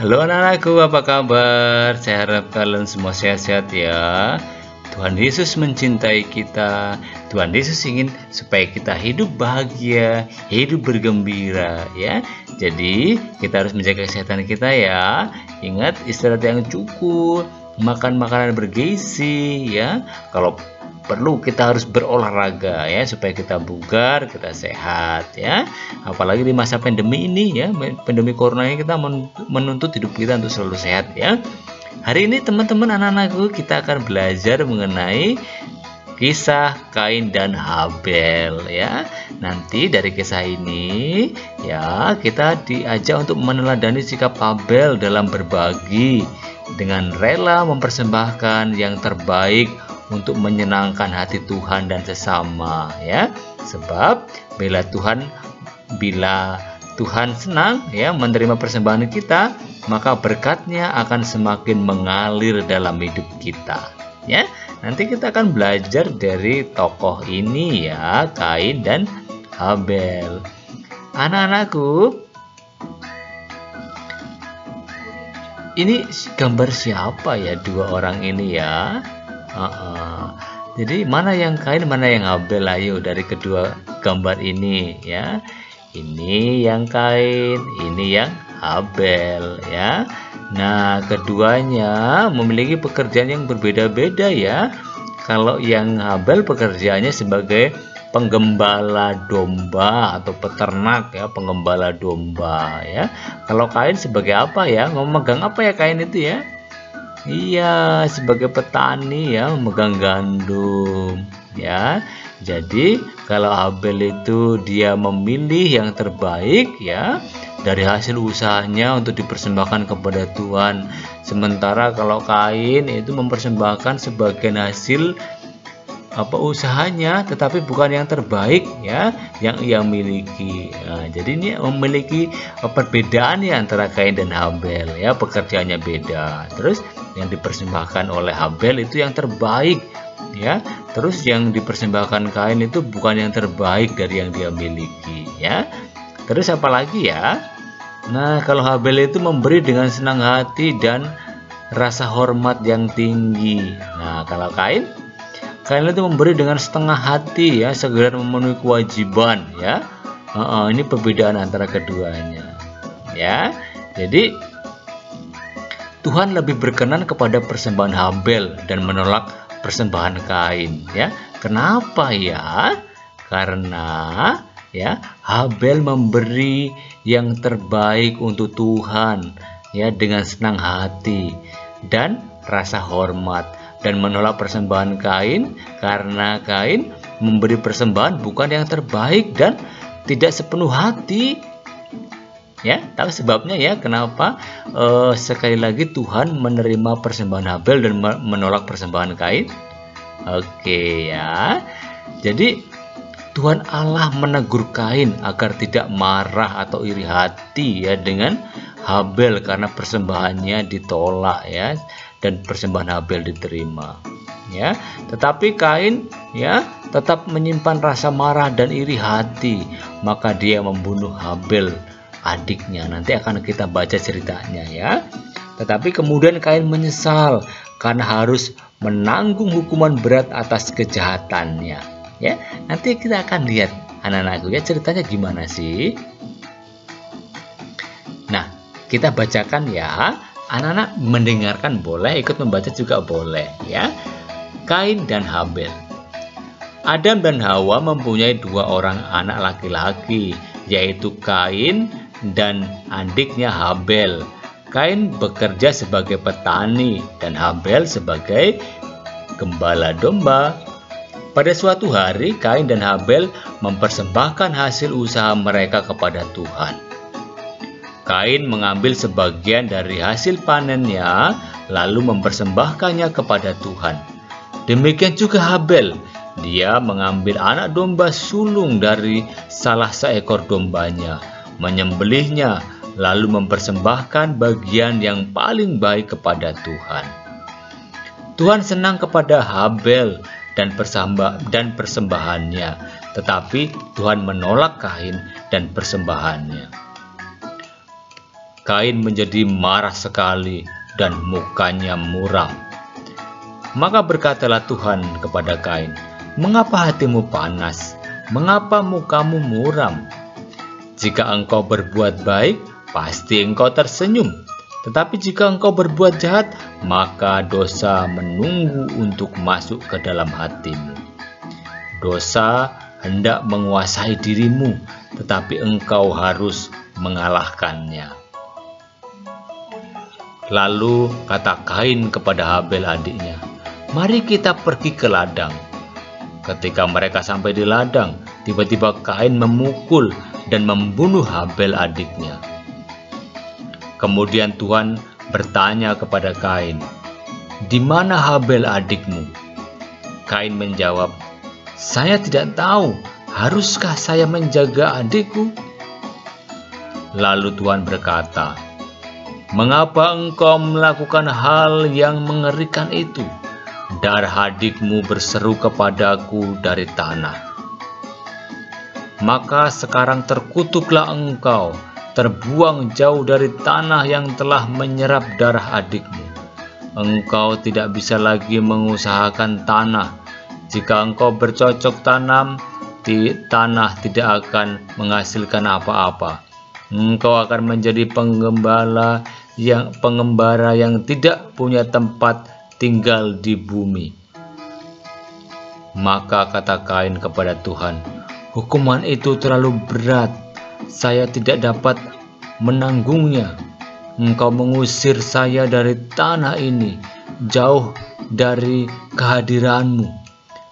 Halo anak-anakku, apa kabar? Saya harap kalian semua sehat-sehat ya. Tuhan Yesus mencintai kita. Tuhan Yesus ingin supaya kita hidup bahagia, hidup bergembira ya. Jadi kita harus menjaga kesehatan kita ya. Ingat, istirahat yang cukup, makan makanan bergizi ya. Kalau perlu kita harus berolahraga ya, supaya kita bugar, kita sehat ya. Apalagi di masa pandemi ini ya, pandemi corona ini, kita menuntut hidup kita untuk selalu sehat ya. Hari ini teman-teman, anak-anakku, kita akan belajar mengenai kisah Kain dan Habel ya. Nanti dari kisah ini ya, kita diajak untuk meneladani sikap Habel dalam berbagi dengan rela mempersembahkan yang terbaik untuk menyenangkan hati Tuhan dan sesama ya. Sebab bila Tuhan senang ya menerima persembahan kita, maka berkatnya akan semakin mengalir dalam hidup kita ya. Nanti kita akan belajar dari tokoh ini ya, Kain dan Habel. Anak-anakku, ini gambar siapa ya dua orang ini ya? Jadi mana yang Kain, mana yang Habel? Ayo dari kedua gambar ini ya. Ini yang Kain, ini yang Habel ya. Nah, keduanya memiliki pekerjaan yang berbeda-beda ya. Kalau yang Habel pekerjaannya sebagai penggembala domba atau peternak ya, penggembala domba ya. Kalau Kain sebagai apa ya? Memegang apa ya Kain itu ya? Iya, sebagai petani ya, memegang gandum ya. Jadi kalau Habel itu dia memilih yang terbaik ya dari hasil usahanya untuk dipersembahkan kepada Tuhan. Sementara kalau Kain itu mempersembahkan sebagian hasil usahanya, tetapi bukan yang terbaik ya yang ia miliki. Nah, jadi ini memiliki perbedaan ya antara Kain dan Habel ya, pekerjaannya beda. Terus yang dipersembahkan oleh Habel itu yang terbaik ya, terus yang dipersembahkan Kain itu bukan yang terbaik dari yang dia miliki ya. Terus apa lagi ya? Nah, kalau Habel itu memberi dengan senang hati dan rasa hormat yang tinggi. Nah, kalau Kain itu memberi dengan setengah hati ya, segera memenuhi kewajiban ya. Ini perbedaan antara keduanya ya. Jadi Tuhan lebih berkenan kepada persembahan Habel dan menolak persembahan Kain ya. Kenapa ya? Karena ya, Habel memberi yang terbaik untuk Tuhan ya, dengan senang hati dan rasa hormat, dan menolak persembahan Kain karena Kain memberi persembahan bukan yang terbaik dan tidak sepenuh hati ya. Tahu sebabnya ya kenapa sekali lagi Tuhan menerima persembahan Habel dan menolak persembahan Kain? Oke ya. Jadi Tuhan Allah menegur Kain agar tidak marah atau iri hati ya dengan Habel karena persembahannya ditolak ya, dan persembahan Habel diterima ya. Tetapi Kain ya tetap menyimpan rasa marah dan iri hati, maka dia membunuh Habel adiknya. Nanti akan kita baca ceritanya ya. Tetapi kemudian Kain menyesal karena harus menanggung hukuman berat atas kejahatannya ya. Nanti kita akan lihat anak-anakku ya, ceritanya gimana sih. Nah, kita bacakan ya. Anak-anak mendengarkan boleh, ikut membaca juga boleh ya. Kain dan Habel. Adam dan Hawa mempunyai dua orang anak laki-laki, yaitu Kain dan adiknya Habel. Kain bekerja sebagai petani dan Habel sebagai gembala domba. Pada suatu hari, Kain dan Habel mempersembahkan hasil usaha mereka kepada Tuhan. Kain mengambil sebagian dari hasil panennya, lalu mempersembahkannya kepada Tuhan. Demikian juga Habel, dia mengambil anak domba sulung dari salah seekor dombanya, menyembelihnya, lalu mempersembahkan bagian yang paling baik kepada Tuhan. Tuhan senang kepada Habel dan persembahannya, tetapi Tuhan menolak Kain dan persembahannya. Kain menjadi marah sekali dan mukanya muram. Maka berkatalah Tuhan kepada Kain, "Mengapa hatimu panas? Mengapa mukamu muram? Jika engkau berbuat baik, pasti engkau tersenyum. Tetapi jika engkau berbuat jahat, maka dosa menunggu untuk masuk ke dalam hatimu. Dosa hendak menguasai dirimu, tetapi engkau harus mengalahkannya." Lalu kata Kain kepada Habel adiknya, "Mari kita pergi ke ladang." Ketika mereka sampai di ladang, tiba-tiba Kain memukul dan membunuh Habel adiknya. Kemudian Tuhan bertanya kepada Kain, "Di mana Habel adikmu?" Kain menjawab, "Saya tidak tahu. Haruskah saya menjaga adikku?" Lalu Tuhan berkata, "Mengapa engkau melakukan hal yang mengerikan itu? Darah adikmu berseru kepadaku dari tanah. Maka sekarang terkutuklah engkau, terbuang jauh dari tanah yang telah menyerap darah adikmu. Engkau tidak bisa lagi mengusahakan tanah. Jika engkau bercocok tanam, tanah tidak akan menghasilkan apa-apa. Engkau akan menjadi pengembara yang tidak punya tempat tinggal di bumi." Maka kata Kain kepada Tuhan, "Hukuman itu terlalu berat. Saya tidak dapat menanggungnya. Engkau mengusir saya dari tanah ini, jauh dari kehadiranmu.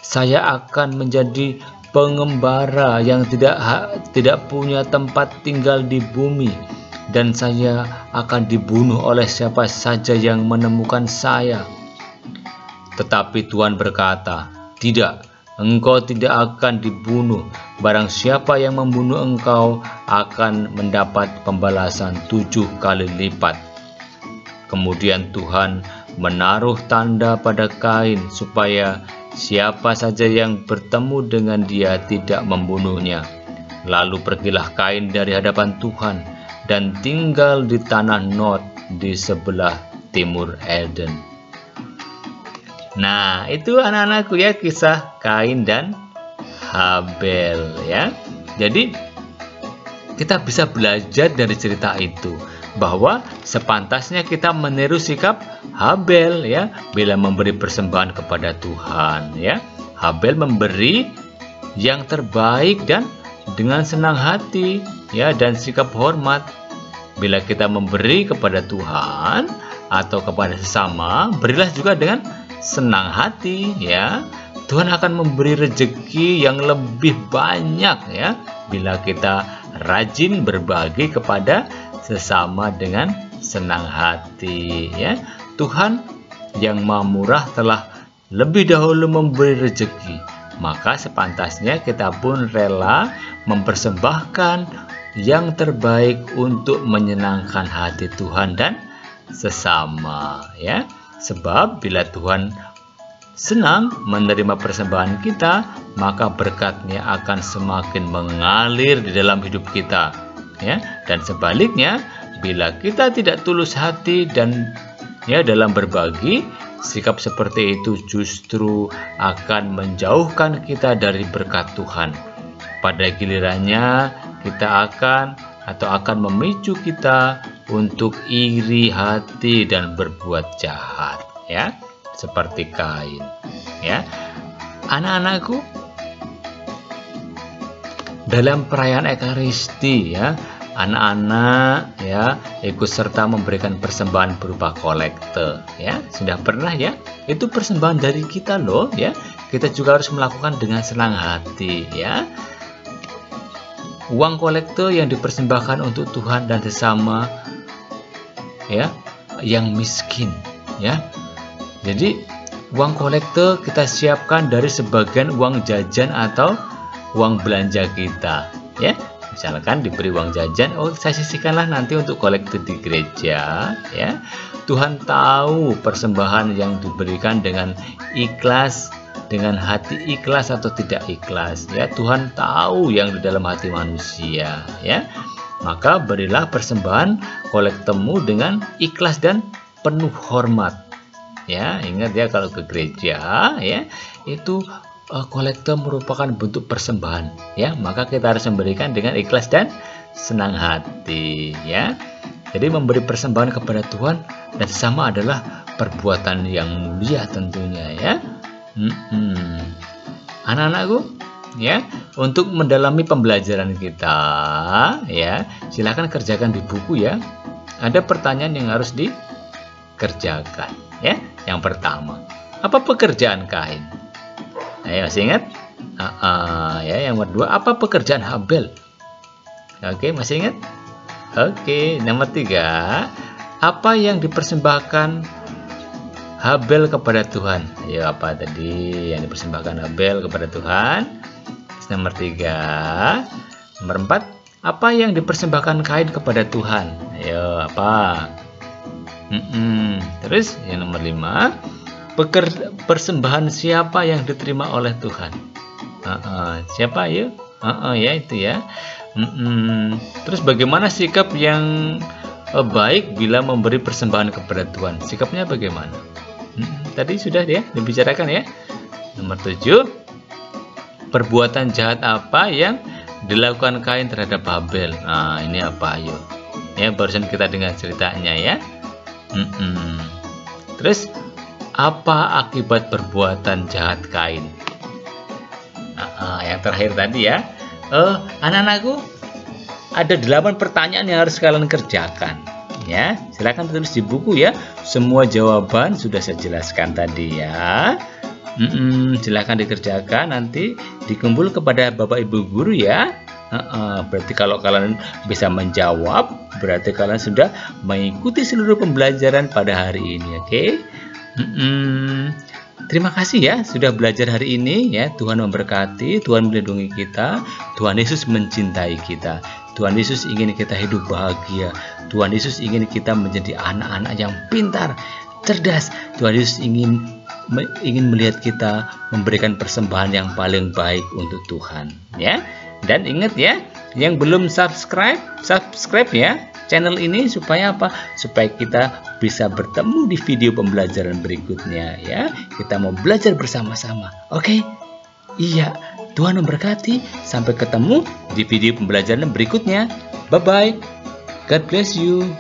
Saya akan menjadi pengembara yang tidak punya tempat tinggal di bumi, dan saya akan dibunuh oleh siapa saja yang menemukan saya." Tetapi Tuhan berkata, "Tidak, engkau tidak akan dibunuh. Barang siapa yang membunuh engkau akan mendapat pembalasan 7 kali lipat." Kemudian Tuhan menaruh tanda pada Kain supaya siapa saja yang bertemu dengan dia tidak membunuhnya. Lalu pergilah Kain dari hadapan Tuhan dan tinggal di tanah Nod di sebelah timur Eden. Nah, itu anak-anakku ya, kisah Kain dan Habel ya. Jadi kita bisa belajar dari cerita itu bahwa sepantasnya kita meniru sikap Habel ya, bila memberi persembahan kepada Tuhan ya. Habel memberi yang terbaik dan dengan senang hati ya, dan sikap hormat. Bila kita memberi kepada Tuhan atau kepada sesama, berilah juga dengan senang hati ya. Tuhan akan memberi rezeki yang lebih banyak ya, bila kita rajin berbagi kepada sesama dengan senang hati ya. Tuhan yang Maha Murah telah lebih dahulu memberi rezeki, maka sepantasnya kita pun rela mempersembahkan yang terbaik untuk menyenangkan hati Tuhan dan sesama ya. Sebab bila Tuhan senang menerima persembahan kita, maka berkat-Nya akan semakin mengalir di dalam hidup kita ya. Dan sebaliknya, bila kita tidak tulus hati dan ya dalam berbagi, sikap seperti itu justru akan menjauhkan kita dari berkat Tuhan. Pada gilirannya kita akan memicu kita untuk iri hati dan berbuat jahat ya, seperti Kain ya. Anak-anakku, dalam perayaan Ekaristi ya, anak-anak ya ikut serta memberikan persembahan berupa kolekte ya. Sudah pernah ya? Itu persembahan dari kita loh ya. Kita juga harus melakukan dengan senang hati ya. Uang kolekte yang dipersembahkan untuk Tuhan dan sesama ya, yang miskin ya. Jadi uang kolekte kita siapkan dari sebagian uang jajan atau uang belanja kita ya. Misalkan diberi uang jajan, saya sisihkanlah nanti untuk kolekte di gereja ya. Tuhan tahu persembahan yang diberikan dengan ikhlas, dengan hati ikhlas atau tidak ikhlas ya. Tuhan tahu yang di dalam hati manusia ya. maka berilah persembahan kolektemu dengan ikhlas dan penuh hormat. Ya, ingat ya, kalau ke gereja ya, itu kolekte merupakan bentuk persembahan ya, maka kita harus memberikan dengan ikhlas dan senang hati ya. Jadi memberi persembahan kepada Tuhan dan sesama adalah perbuatan yang mulia tentunya ya. Anak-anakku ya, untuk mendalami pembelajaran kita ya, silakan kerjakan di buku ya. Ada pertanyaan yang harus dikerjakan ya. Yang pertama, apa pekerjaan Kain? Ayo, masih ingat? Ya, yang kedua, apa pekerjaan Habel? Oke, masih ingat? Oke, nomor 3, apa yang dipersembahkan Habel kepada Tuhan? Ayo, apa tadi yang dipersembahkan Habel kepada Tuhan? Nomor 3. Nomor 4, apa yang dipersembahkan Kain kepada Tuhan? Ayo, apa? Terus yang nomor 5, persembahan siapa yang diterima oleh Tuhan? Siapa ya? Ya itu ya. Terus bagaimana sikap yang baik bila memberi persembahan kepada Tuhan? Sikapnya bagaimana? Tadi sudah ya dibicarakan ya. Nomor 7, perbuatan jahat apa yang dilakukan Kain terhadap Habel? Nah, ini apa ayo? Ya, barusan kita dengar ceritanya ya. Terus apa akibat perbuatan jahat Kain? Yang terakhir tadi ya. Anak-anakku, ada 8 pertanyaan yang harus kalian kerjakan ya. Silakan tulis di buku ya. Semua jawaban sudah saya jelaskan tadi ya. Silakan dikerjakan, nanti dikumpul kepada Bapak Ibu guru ya. Berarti kalau kalian bisa menjawab, berarti kalian sudah mengikuti seluruh pembelajaran pada hari ini, oke? Terima kasih ya sudah belajar hari ini ya. Tuhan memberkati, Tuhan melindungi kita, Tuhan Yesus mencintai kita, Tuhan Yesus ingin kita hidup bahagia, Tuhan Yesus ingin kita menjadi anak-anak yang pintar, cerdas. Tuhan Yesus ingin melihat kita memberikan persembahan yang paling baik untuk Tuhan ya. Dan ingat ya, yang belum subscribe ya channel ini, supaya apa? Supaya kita bisa bertemu di video pembelajaran berikutnya ya. Kita mau belajar bersama-sama. Oke? Iya, Tuhan memberkati. Sampai ketemu di video pembelajaran berikutnya. Bye bye. God bless you.